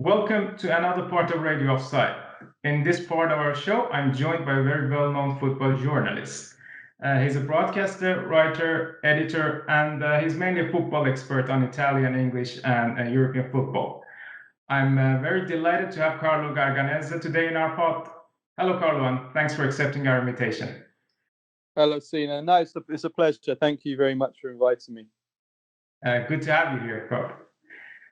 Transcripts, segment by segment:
Welcome to another part of Radio Offside. In this part of our show, I'm joined by a very well-known football journalist. He's a broadcaster, writer, editor, and he's mainly a football expert on Italian, English, and European football. I'm very delighted to have Carlo Garganese today in our pod. Hello, Carlo, and thanks for accepting our invitation. Hello, Sina. No, it's a pleasure. Thank you very much for inviting me. Good to have you here, Carlo.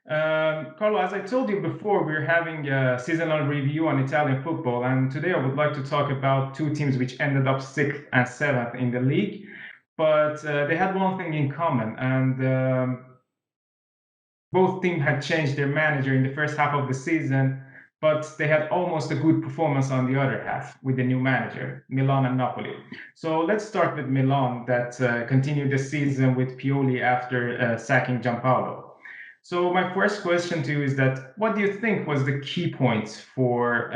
Carlo, as I told you before, we're having a seasonal review on Italian football, and today I would like to talk about two teams which ended up sixth and seventh in the league, but they had one thing in common, and both teams had changed their manager in the first half of the season, but they had almost a good performance on the other half with the new manager, Milan and Napoli. So let's start with Milan, that continued the season with Pioli after sacking Giampaolo. So my first question to you is that what do you think was the key points for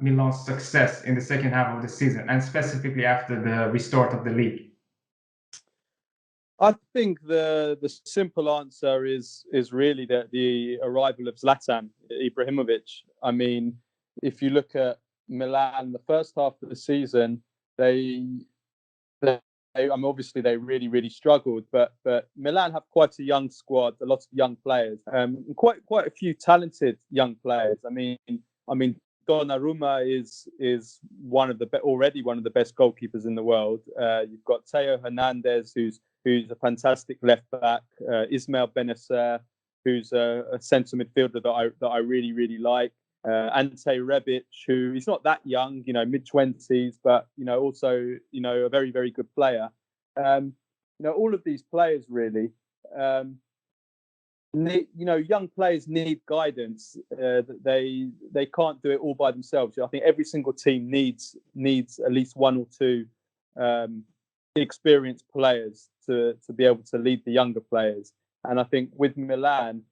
Milan's success in the second half of the season, and specifically after the restart of the league? I think the simple answer is really that the arrival of Zlatan Ibrahimovic. I mean, if you look at Milan, the first half of the season, obviously they really struggled, but Milan have quite a young squad, a lot of young players, and quite a few talented young players. I mean, Donnarumma is already one of the best goalkeepers in the world. You've got Theo Hernandez, who's a fantastic left back. Ismail Benacer, who's a centre midfielder that I really like. Ante Rebic, who is not that young, mid-20s, but also a very good player. All of these players really, young players need guidance. They can't do it all by themselves. I think every single team needs at least one or two experienced players to be able to lead the younger players. And I think with Milan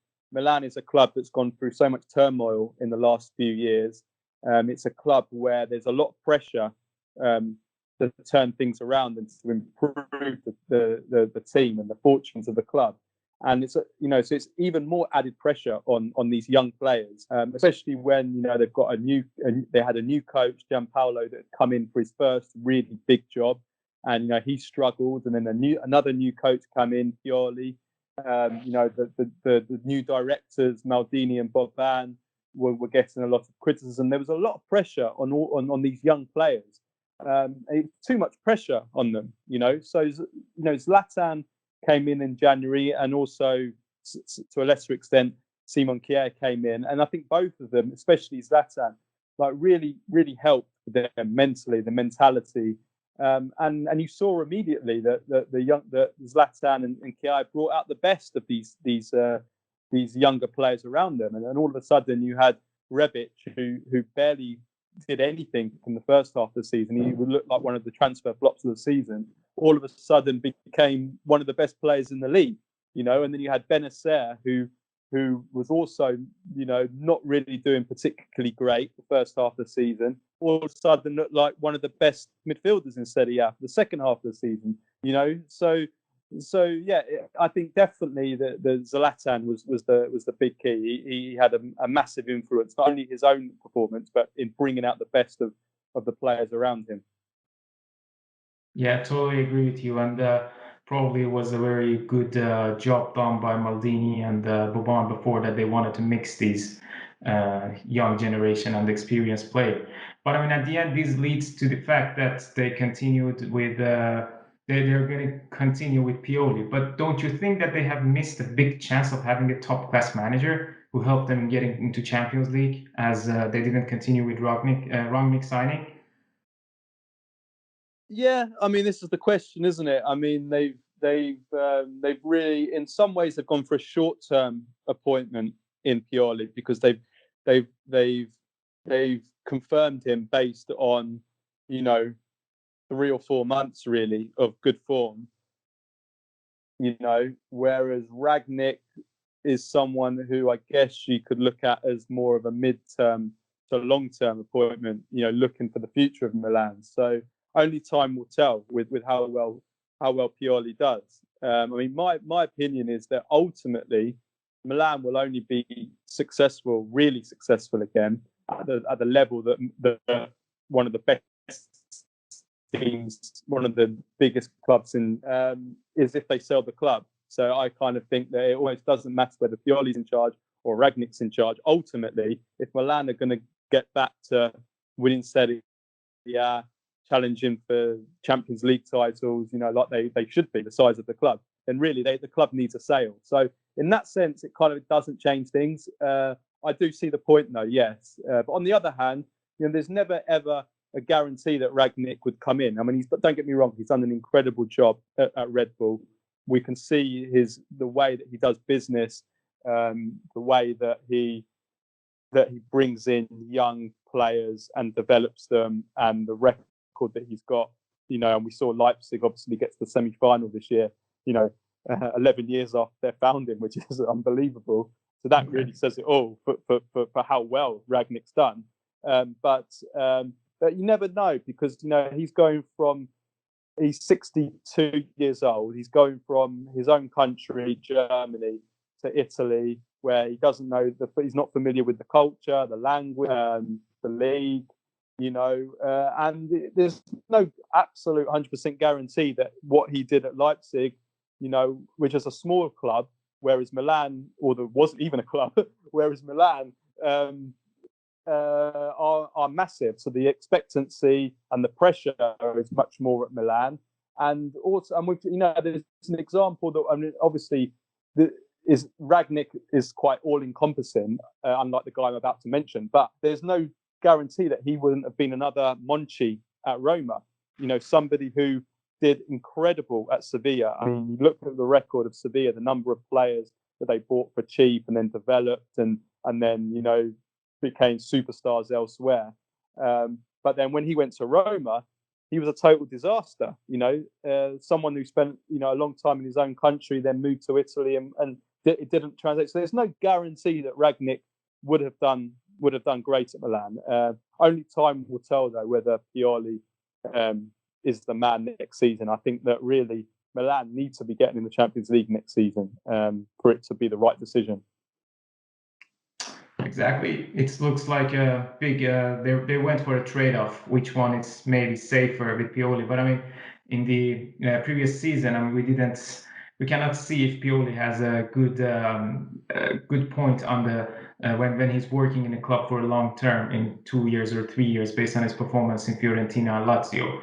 is a club that's gone through so much turmoil in the last few years. It's a club where there's a lot of pressure to turn things around and to improve the team and the fortunes of the club. And so it's even more added pressure on these young players, especially when they've got they had a new coach, Giampaolo, that had come in for his first really big job, and he struggled, and then another new coach come in, Pioli. The new directors, Maldini and Boban, were getting a lot of criticism. There was a lot of pressure on these young players. Too much pressure on them, So Zlatan came in January, and also to a lesser extent, Simon Kjaer came in, and I think both of them, especially Zlatan, really helped them mentally, the mentality. And you saw immediately that Zlatan and Kjaer brought out the best of these younger players around them, and all of a sudden you had Rebic, who barely did anything in the first half of the season. He would look like one of the transfer flops of the season. All of a sudden became one of the best players in the league, And then you had Benacer, who was also, not really doing particularly great the first half of the season. All of a sudden looked like one of the best midfielders in Serie A for the second half of the season, So yeah, I think definitely the Zlatan was the big key. He had a massive influence, not only his own performance, but in bringing out the best of the players around him. Yeah, totally agree with you, and probably was a very good job done by Maldini and Boban before that. They wanted to mix these young generation and experienced player. But I mean, at the end, this leads to the fact that they continued with they're going to continue with Pioli. But don't you think that they have missed a big chance of having a top class manager who helped them getting into Champions League, as they didn't continue with Rangnick signing? Yeah, I mean, this is the question, isn't it? I mean, they've really, in some ways, they've gone for a short-term appointment in Pioli, because they've confirmed him based on 3 or 4 months really of good form. Whereas Rangnick is someone who I guess you could look at as more of a mid-term to long-term appointment. Looking for the future of Milan. So only time will tell with how well Pioli does. I mean, my opinion is that ultimately Milan will only be successful, really successful again at the level that one of the best teams, one of the biggest clubs in, is if they sell the club. So I kind of think that it almost doesn't matter whether Pioli's in charge or Ragnick's in charge. Ultimately, if Milan are going to get back to winning Serie A, challenging for Champions League titles, like they should be, the size of the club, then really the club needs a sale. So in that sense, it kind of doesn't change things. I do see the point, though, yes. But on the other hand, there's never ever a guarantee that Ragnick would come in. I mean, don't get me wrong, he's done an incredible job at Red Bull. We can see the way that he does business, the way that he brings in young players and develops them, and the record that he's got. And we saw Leipzig obviously get to the semi-final this year. 11 years after their founding, which is unbelievable. So that really says it all for how well Ragnick's done. But you never know, because he's 62 years old. He's going from his own country, Germany, to Italy, where he doesn't know he's not familiar with the culture, the language, the league, and there's no absolute 100% guarantee that what he did at Leipzig, which is a small club, whereas Milan, or there wasn't even a club, whereas Milan are massive. So the expectancy and the pressure is much more at Milan. And also, there's an example that, I mean, obviously, Ragnick is quite all-encompassing, unlike the guy I'm about to mention. But there's no guarantee that he wouldn't have been another Monchi at Roma. Somebody who did incredible at Sevilla. I mean, you look at the record of Sevilla, the number of players that they bought for cheap and then developed and then became superstars elsewhere. But then when he went to Roma, he was a total disaster. Someone who spent a long time in his own country, then moved to Italy, and it didn't translate. So there's no guarantee that Ragnick would have done great at Milan. Only time will tell, though, whether Pioli is the man next season. I think that really Milan need to be getting in the Champions League next season for it to be the right decision. Exactly. It looks like a big. They went for a trade-off. Which one is maybe safer with Pioli? But I mean, in the previous season, I mean, we cannot see if Pioli has a good point on the when he's working in a club for a long term, in 2 years or 3 years, based on his performance in Fiorentina and Lazio.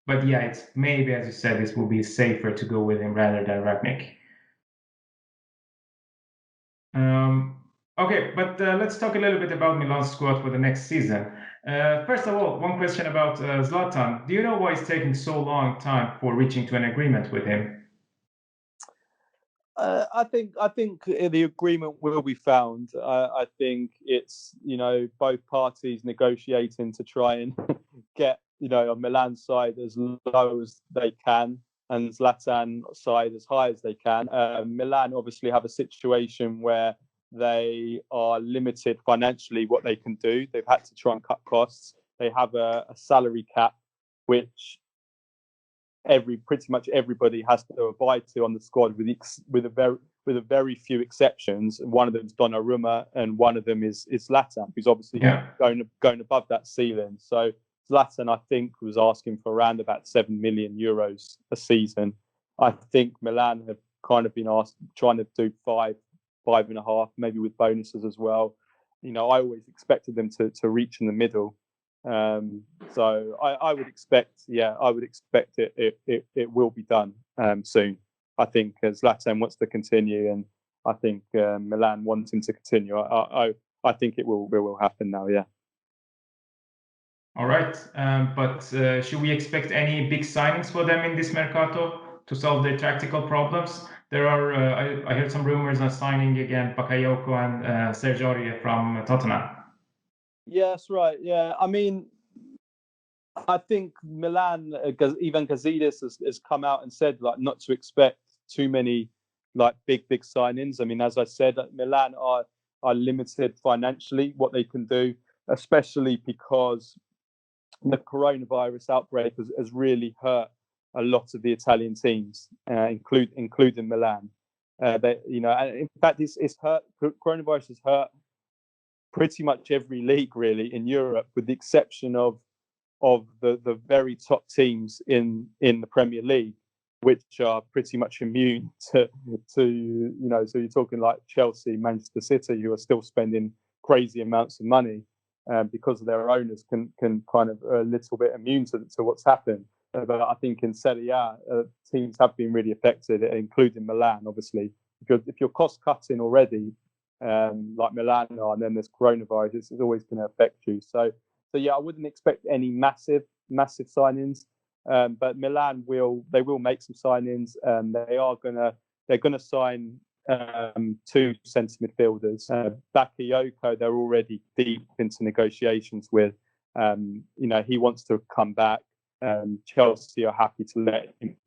But yeah, it's maybe, as you said, this will be safer to go with him rather than Ragnick. Okay, but let's talk a little bit about Milan's squad for the next season. First of all, one question about Zlatan. Do you know why it's taking so long time for reaching to an agreement with him? I think the agreement will be found. I think it's both parties negotiating to try and get on Milan's side as low as they can, and Zlatan side as high as they can. Milan obviously have a situation where they are limited financially what they can do. They've had to try and cut costs. They have a salary cap, which pretty much everybody has to abide to on the squad, with a very few exceptions. One of them is Donnarumma, and one of them is Zlatan, who's obviously going above that ceiling. So Zlatan, I think, was asking for around about €7 million a season. I think Milan have kind of been trying to do 5.5, maybe with bonuses as well. I always expected them to reach in the middle. So I would expect, it will be done soon. I think Zlatan wants to continue, and I think Milan wants him to continue. I think it will happen now. Yeah. All right, but should we expect any big signings for them in this mercato to solve their tactical problems? There are, I heard some rumors on signing again Bakayoko and Sergio Aurier from Tottenham. Yes, right. Yeah, I mean, I think Milan, Ivan Gazidis has come out and said not to expect too many big signings. I mean, as I said, Milan are limited financially what they can do, especially because the coronavirus outbreak has really hurt a lot of the Italian teams, including Milan. That and in fact, it's hurt. Coronavirus has hurt pretty much every league really in Europe, with the exception of the very top teams in the Premier League, which are pretty much immune to so you're talking like Chelsea, Manchester City, who are still spending crazy amounts of money because their owners can kind of a little bit immune to what's happened. But I think in Serie A, teams have been really affected, including Milan. Obviously, if you're cost cutting already, like Milan are, and then there's coronavirus, it's always going to affect you. So yeah, I wouldn't expect any massive signings, but Milan will make some signings. They're gonna sign 2 centre midfielders. Bakayoko, they're already deep into negotiations with. He wants to come back. Chelsea are happy to let him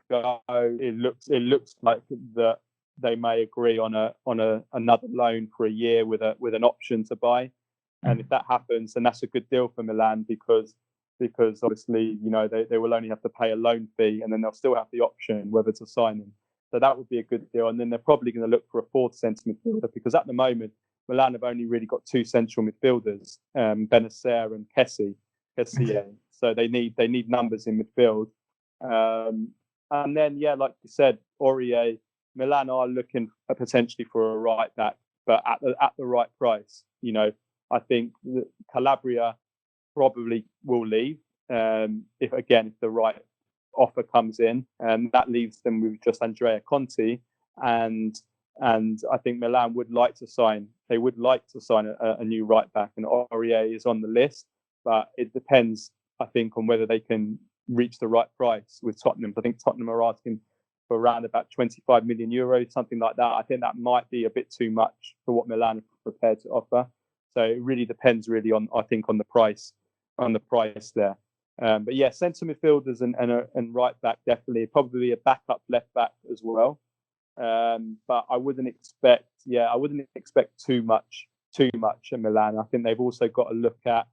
go. It looks like that they may agree on another loan for a year with an option to buy. And if that happens, then that's a good deal for Milan because obviously they will only have to pay a loan fee, and then they'll still have the option whether to sign him. So that would be a good deal. And then they're probably going to look for a 4th centre midfielder, because at the moment Milan have only really got 2 central midfielders, Benacer and Kessie. So they need numbers in midfield. And then like you said, Aurier, Milan are looking potentially for a right back, but at the right price. I think Calabria probably will leave if the right offer comes in, and that leaves them with just Andrea Conti. And I think Milan would like to sign. They would like to sign a new right back, and Aurier is on the list. But it depends, I think, on whether they can reach the right price with Tottenham. I think Tottenham are asking for around about 25 million euros, something like that. I think that might be a bit too much for what Milan are prepared to offer. So it really depends, on the price there. But yeah, centre midfielders and right back definitely, probably a backup left back as well. But I wouldn't expect too much at Milan. I think they've also got to look at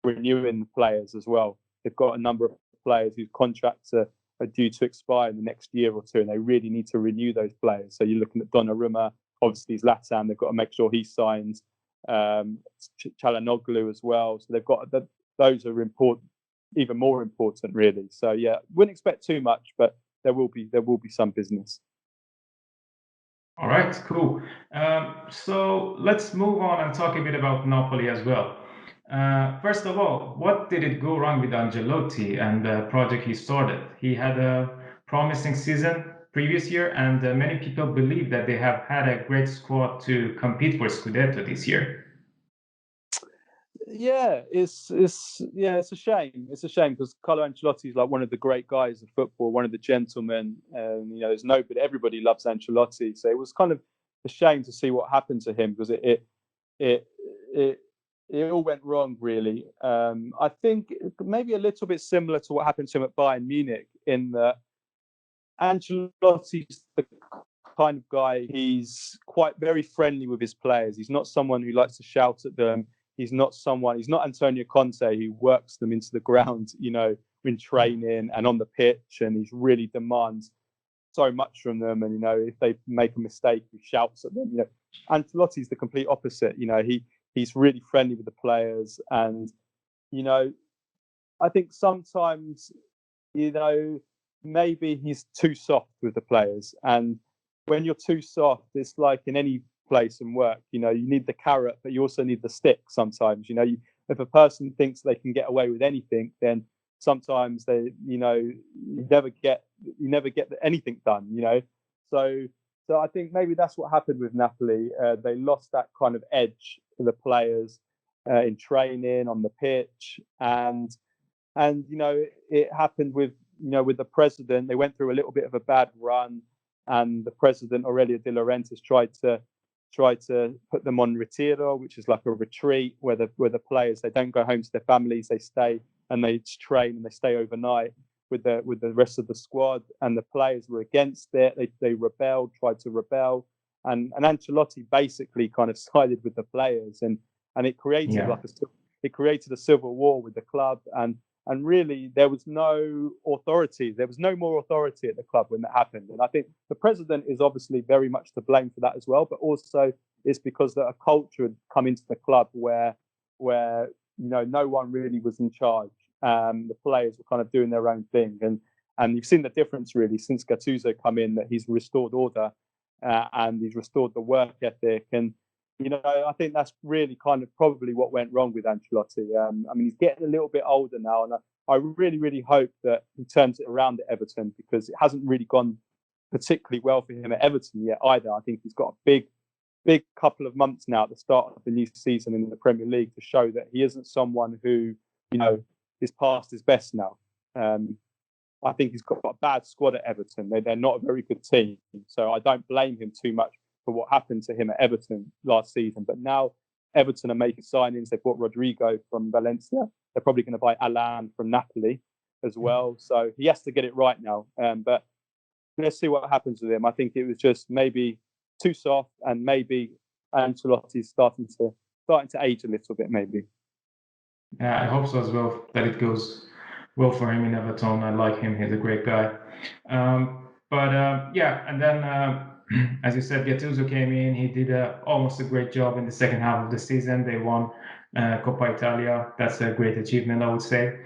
renewing players as well. They've got a number of players whose contracts are due to expire in the next year or two, and they really need to renew those players. So you're looking at Donnarumma, obviously he's Latam, they've got to make sure he signs. Çalhanoğlu as well. So they've got those are important, even more important, really. So yeah, wouldn't expect too much, but there will be some business. All right, cool. So let's move on and talk a bit about Napoli as well. First of all, what did it go wrong with Ancelotti and the project he started? He had a promising season previous year, and many people believe that they have had a great squad to compete for Scudetto this year. Yeah, it's a shame. It's a shame because Carlo Ancelotti is like one of the great guys of football, one of the gentlemen. There's everybody loves Ancelotti. So it was kind of a shame to see what happened to him, because it all went wrong, really. I think maybe a little bit similar to what happened to him at Bayern Munich, in that Ancelotti's the kind of guy, he's quite very friendly with his players. He's not someone who likes to shout at them. He's not Antonio Conte, who works them into the ground, in training and on the pitch, and he really demands so much from them. And if they make a mistake, he shouts at them. Ancelotti's the complete opposite. He's really friendly with the players, and I think sometimes maybe he's too soft with the players. And when you're too soft, it's like in any place and work, you need the carrot, but you also need the stick sometimes. If a person thinks they can get away with anything, then sometimes they you never get anything done. So I think maybe that's what happened with Napoli. They lost that kind of edge to the players in training, on the pitch, and it happened with the president. They went through a little bit of a bad run, and the president, Aurelio De Laurentiis, tried to put them on retiro, which is like a retreat where the players, they don't go home to their families, they stay and they train and they stay overnight with the rest of the squad. And the players were against it. They tried to rebel, and Ancelotti basically kind of sided with the players, and it created a civil war with the club. And And really, there was no authority. There was no more authority at the club when that happened. And I think the president is obviously very much to blame for that as well. But also, it's because that a culture had come into the club where no one really was in charge. The players were kind of doing their own thing, and you've seen the difference really since Gattuso come in, that he's restored order and he's restored the work ethic. And I think that's really kind of probably what went wrong with Ancelotti. I mean, he's getting a little bit older now, and I really, really hope that he turns it around at Everton, because it hasn't really gone particularly well for him at Everton yet either. I think he's got a big couple of months now at the start of the new season in the Premier League to show that he isn't someone who is past his best now. I think he's got a bad squad at Everton. They're not a very good team, so I don't blame him too much for what happened to him at Everton last season. But now Everton are making signings. They've bought Rodrigo from Valencia. They're probably going to buy Milan from Napoli as well. So he has to get it right now. But let's see what happens with him. I think it was just maybe too soft, and maybe Ancelotti's starting to age a little bit, maybe. Yeah, I hope so as well, that it goes well for him in Everton. I like him; he's a great guy. Yeah, and then as you said, Gattuso came in. He did almost a great job in the second half of the season. They won Coppa Italia. That's a great achievement, I would say.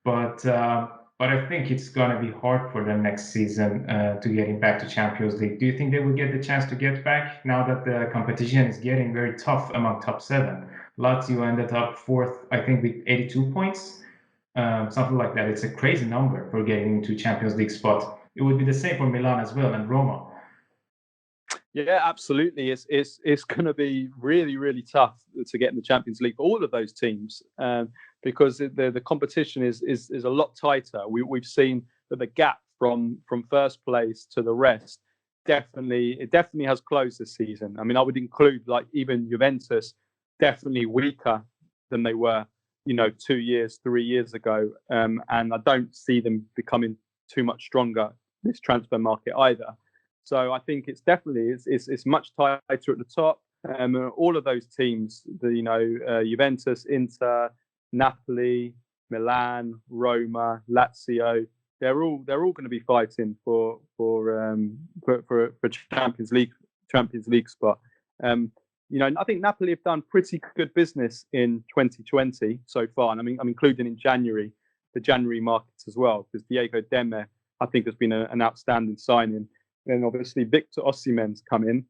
But I think it's gonna be hard for them next season to getting back to Champions League. Do you think they will get the chance to get back now that the competition is getting very tough among top seven? Lazio ended up fourth, I think, with 82 points, something like that. It's a crazy number for getting into Champions League spot. It would be the same for Milan as well, and Roma. Yeah, absolutely. It's going to be really, really tough to get in the Champions League for all of those teams, because the competition is a lot tighter. We've seen that the gap from first place to the rest definitely has closed this season. I mean, I would include like even Juventus, definitely weaker than they were 2 years, 3 years ago, and I don't see them becoming too much stronger this transfer market either. So I think it's definitely it's much tighter at the top. All of those teams, Juventus, Inter, Napoli, Milan, Roma, Lazio, they're all going to be fighting for Champions League spot. I think Napoli have done pretty good business in 2020 so far, and I'm including in January the January markets as well, because Diego Demme I think has been an outstanding signing. And obviously Victor Osimhen's come in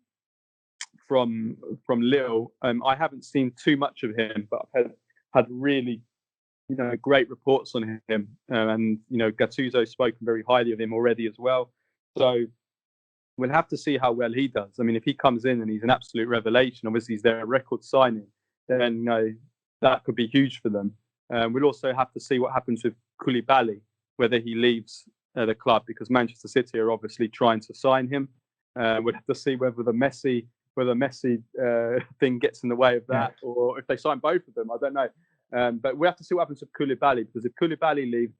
from Lille. I haven't seen too much of him, but I've had really great reports on him, and Gattuso's spoken very highly of him already as well. So we'll have to see how well he does. I mean, if he comes in and he's an absolute revelation, obviously he's their record signing, then that could be huge for them. We'll also have to see what happens with Koulibaly, whether he leaves the club, because Manchester City are obviously trying to sign him. We'll have to see whether the Messi thing gets in the way of that, or if they sign both of them. I don't know. But we have to see what happens with Koulibaly, because if Koulibaly leaves,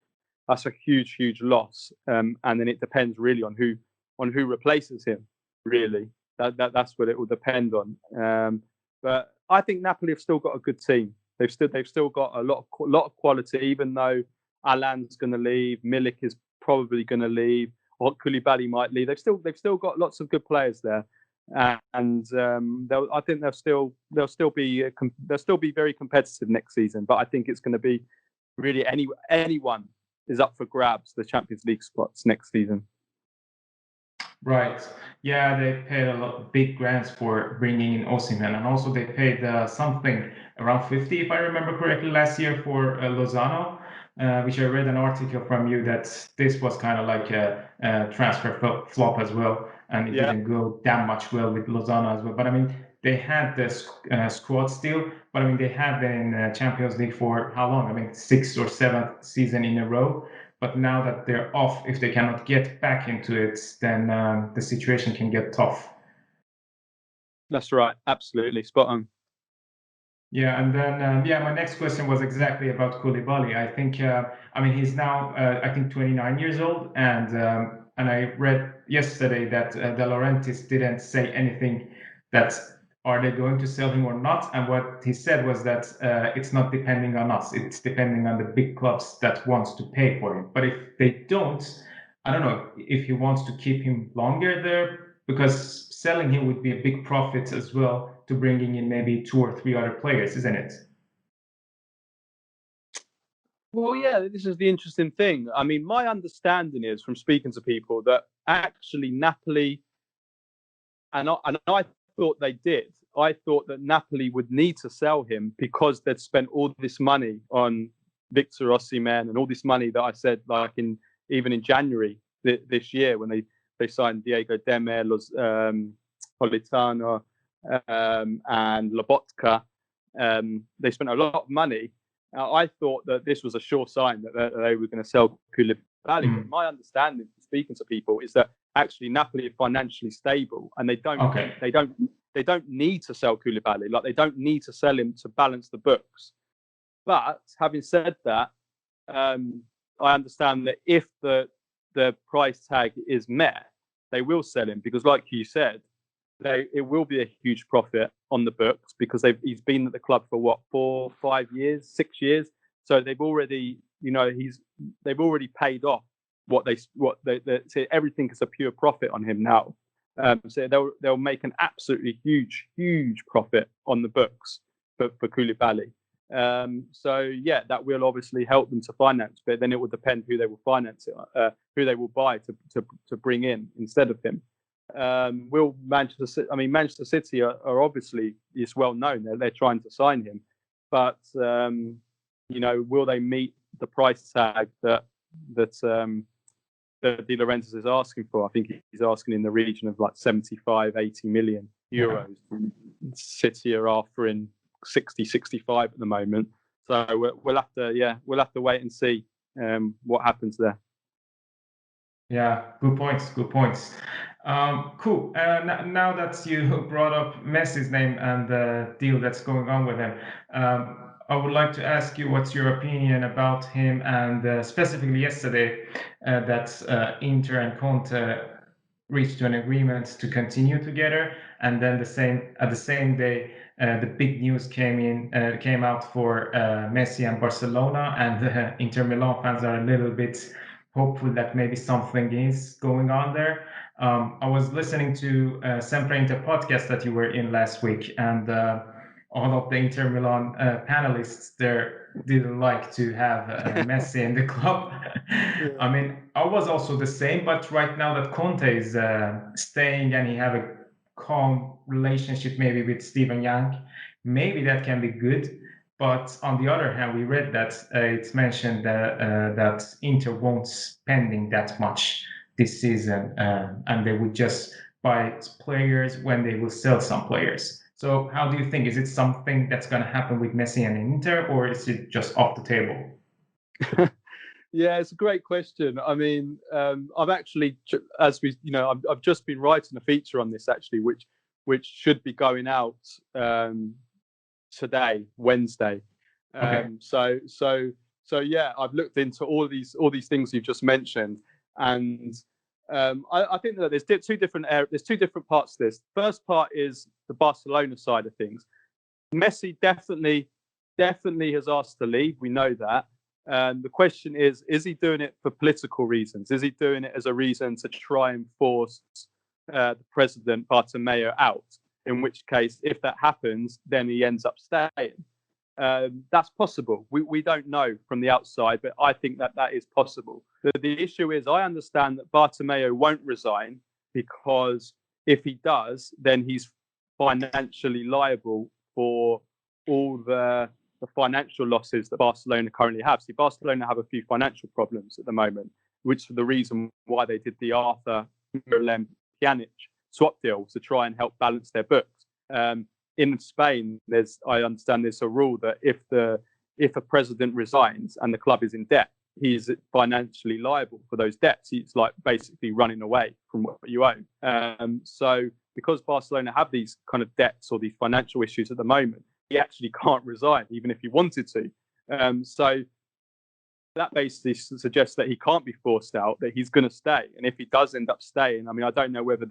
that's a huge loss. And then it depends really on who replaces him. Really, that's what it will depend on. But I think Napoli have still got a good team. They've still got a lot of quality, even though Alan's going to leave, Milik is probably going to leave, or Koulibaly might leave. They've still got lots of good players there, and I think they'll still be very competitive next season. But I think it's going to be really anyone is up for grabs the Champions League spots next season. Right. Yeah, they paid a lot big grants for bringing in Osimhen, and also they paid something around 50, if I remember correctly, last year for Lozano. Which I read an article from you that this was kind of like a transfer flop as well, and it didn't go that much well with Lozano as well. But I mean, they had the squad still, but I mean, they have been in Champions League for how long? I mean, 6th or 7th season in a row. But now that they're off, if they cannot get back into it, then the situation can get tough. That's right. Absolutely. Spot on. Yeah, and then my next question was exactly about Koulibaly. I think he's now I think 29 years old, and I read yesterday that De Laurentiis didn't say anything that are they going to sell him or not? And what he said was that it's not depending on us. It's depending on the big clubs that wants to pay for him. But if they don't, I don't know if he wants to keep him longer there, because selling him would be a big profit as well to bringing in maybe 2 or 3 other players, isn't it? Well, yeah, this is the interesting thing. I mean, my understanding is from speaking to people that actually Napoli, and I thought they did. I thought that Napoli would need to sell him because they'd spent all this money on Victor Osimhen and all this money that I said, like even in January this year when they signed Diego Demme, Politano, and Lobotka. They spent a lot of money. I thought that this was a sure sign that they were going to sell Koulibaly. But my understanding, from speaking to people, is that actually Napoli are financially stable and they don't need to sell Koulibaly. Like, they don't need to sell him to balance the books. But having said that, I understand that if the price tag is met, they will sell him because, like you said, it will be a huge profit on the books because he's been at the club for what, 4, 5 years, 6 years. So they've already, they've already paid off what they so everything is a pure profit on him now. So they'll make an absolutely huge profit on the books for Koulibaly. So yeah, that will obviously help them to finance, but then it will depend who they will finance it, who they will buy to bring in instead of him. Will Manchester City? I mean, Manchester City are obviously, it's well known they're trying to sign him, but will they meet the price tag that Di Laurentiis is asking for? I think he's asking in the region of like 75-80 million euros. Yeah. City are offering 60-65 at the moment, so we'll have to wait and see what happens there. Yeah, good points. Good points. Cool. Now that you brought up Messi's name and the deal that's going on with him, I would like to ask you what's your opinion about him, and specifically yesterday that Inter and Conte reached an agreement to continue together, and then at the same day the big news came out for Messi and Barcelona, and Inter Milan fans are a little bit hopeful that maybe something is going on there. I was listening to Sempre Inter podcast that you were in last week, and all of the Inter Milan panelists there didn't like to have Messi in the club. Yeah. I mean, I was also the same, but right now that Conte is staying and he have a calm relationship maybe with Steven Young, maybe that can be good. But on the other hand, we read that it's mentioned that Inter won't spending that much this season, and they would just buy players when they will sell some players. So how do you think? Is it something that's going to happen with Messi and Inter, or is it just off the table? Yeah, it's a great question. I mean, I've actually, as we, I've just been writing a feature on this actually, which should be going out today, Wednesday. Okay. So yeah, I've looked into all these things you've just mentioned, and I think that there's two different parts to this. First part is the Barcelona side of things. Messi definitely has asked to leave. We know that. The question is he doing it for political reasons? Is he doing it as a reason to try and force the president Bartomeu out? In which case, if that happens, then he ends up staying. That's possible. We don't know from the outside, but I think that is possible. The issue is, I understand that Bartomeu won't resign because if he does, then he's financially liable for all the financial losses that Barcelona currently have. See, Barcelona have a few financial problems at the moment, which is the reason why they did the Arthur Pjanic swap deal to try and help balance their books. In Spain, I understand there's a rule that if a president resigns and the club is in debt, he's financially liable for those debts. It's like basically running away from what you own. So because Barcelona have these kind of debts or these financial issues at the moment, he actually can't resign even if he wanted to. So that basically suggests that he can't be forced out, that he's going to stay. And if he does end up staying, I mean, I don't know whether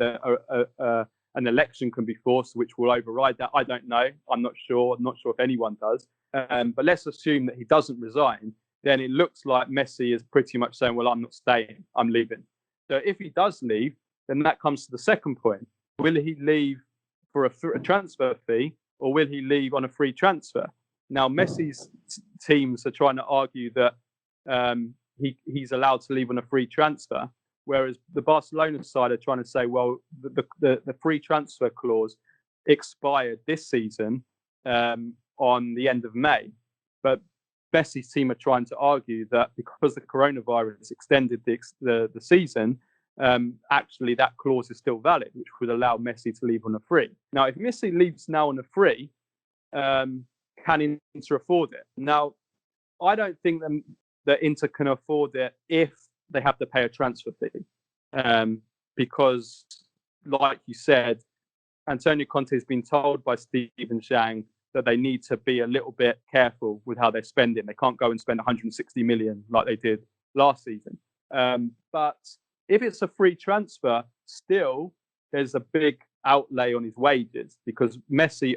a an election can be forced, which will override that. I don't know. I'm not sure. I'm not sure if anyone does. But let's assume that he doesn't resign. Then it looks like Messi is pretty much saying, well, I'm not staying. I'm leaving. So if he does leave, then that comes to the second point. Will he leave for a transfer fee, or will he leave on a free transfer? Now, Messi's teams are trying to argue that he's allowed to leave on a free transfer, whereas the Barcelona side are trying to say, well, the free transfer clause expired this season on the end of May. But Messi's team are trying to argue that because the coronavirus extended the season, actually that clause is still valid, which would allow Messi to leave on a free. Now, if Messi leaves now on a free, can Inter afford it? Now, I don't think that Inter can afford it if they have to pay a transfer fee, because, like you said, Antonio Conte has been told by Steven Zhang that they need to be a little bit careful with how they're spending. They can't go and spend 160 million like they did last season. But if it's a free transfer, still there's a big outlay on his wages, because Messi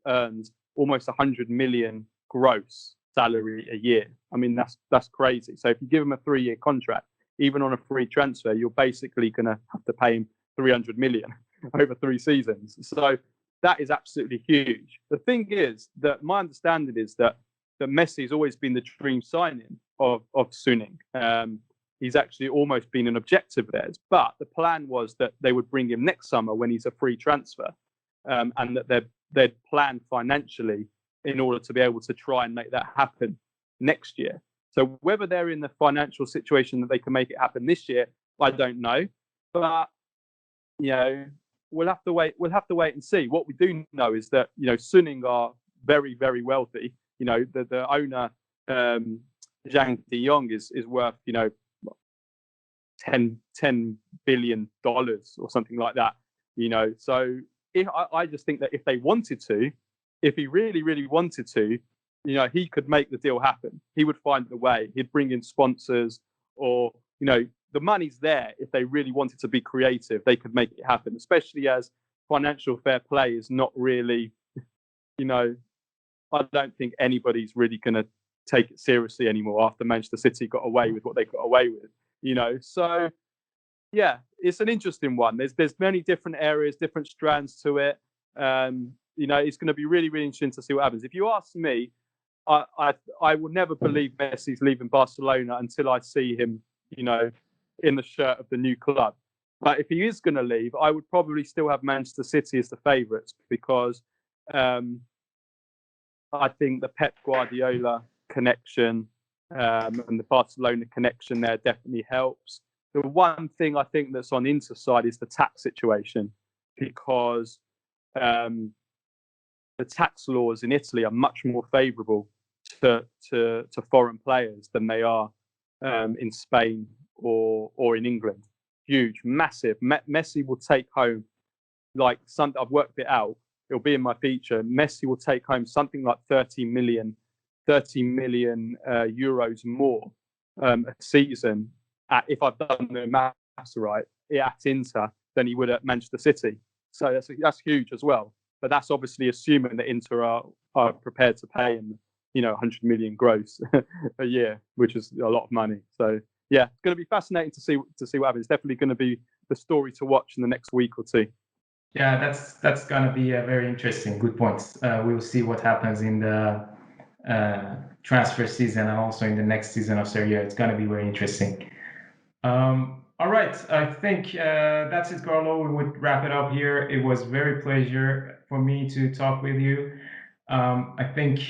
earns almost 100 million gross salary a year. I mean, that's crazy. So if you give him a 3-year contract, even on a free transfer, you're basically going to have to pay him 300 million over 3 seasons. So that is absolutely huge. The thing is that my understanding is that Messi has always been the dream signing of Suning. He's actually almost been an objective of theirs. But the plan was that they would bring him next summer when he's a free transfer, and that they'd plan financially in order to be able to try and make that happen next year. So whether they're in the financial situation that they can make it happen this year, I don't know. But, we'll have to wait. We'll have to wait and see. What we do know is that, Suning are very, very wealthy. The owner, Zhang de Jong, is worth, $10 billion or something like that. So I just think that if they wanted to, if he really, really wanted to, he could make the deal happen. He would find the way. He'd bring in sponsors, or, the money's there. If they really wanted to be creative, they could make it happen, especially as financial fair play is not really, I don't think anybody's really going to take it seriously anymore after Manchester City got away with what they got away with, So, yeah, it's an interesting one. There's many different areas, different strands to it. It's going to be really, really interesting to see what happens. If you ask me, I will never believe Messi's leaving Barcelona until I see him, in the shirt of the new club. But if he is going to leave, I would probably still have Manchester City as the favourites, because I think the Pep Guardiola connection and the Barcelona connection there definitely helps. The one thing I think that's on Inter side is the tax situation, because the tax laws in Italy are much more favourable to foreign players than they are in Spain or in England. Huge, massive. Messi will take home, I've worked it out. It'll be in my feature. Messi will take home something like 30 million euros more a season if I've done the maths right at Inter than he would at Manchester City. So that's huge as well. But that's obviously assuming that Inter are prepared to pay him, 100 million gross a year, which is a lot of money. So yeah, it's going to be fascinating to see what happens. It's definitely going to be the story to watch in the next week or two. Yeah, that's going to be a very interesting. Good points. We'll see what happens in the transfer season and also in the next season of Serie A. It's going to be very interesting. All right, I think that's it, Carlo. We would wrap it up here. It was very pleasure for me to talk with you. I think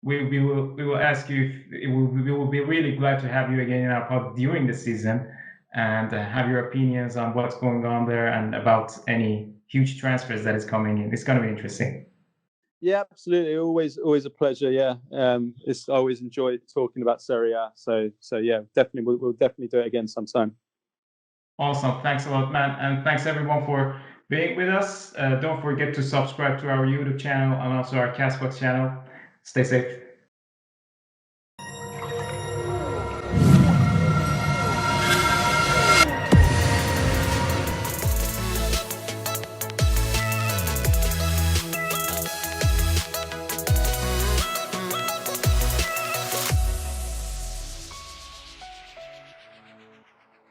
we will ask you we will be really glad to have you again in our pod during the season, and have your opinions on what's going on there and about any huge transfers that is coming in. It's going to be interesting. Yeah, absolutely. Always a pleasure. Yeah, I always enjoy talking about Serie A. So yeah, definitely we'll definitely do it again sometime. Awesome. Thanks a lot, man, and thanks everyone for being with us. Don't forget to subscribe to our YouTube channel and also our Castbox channel. Stay safe.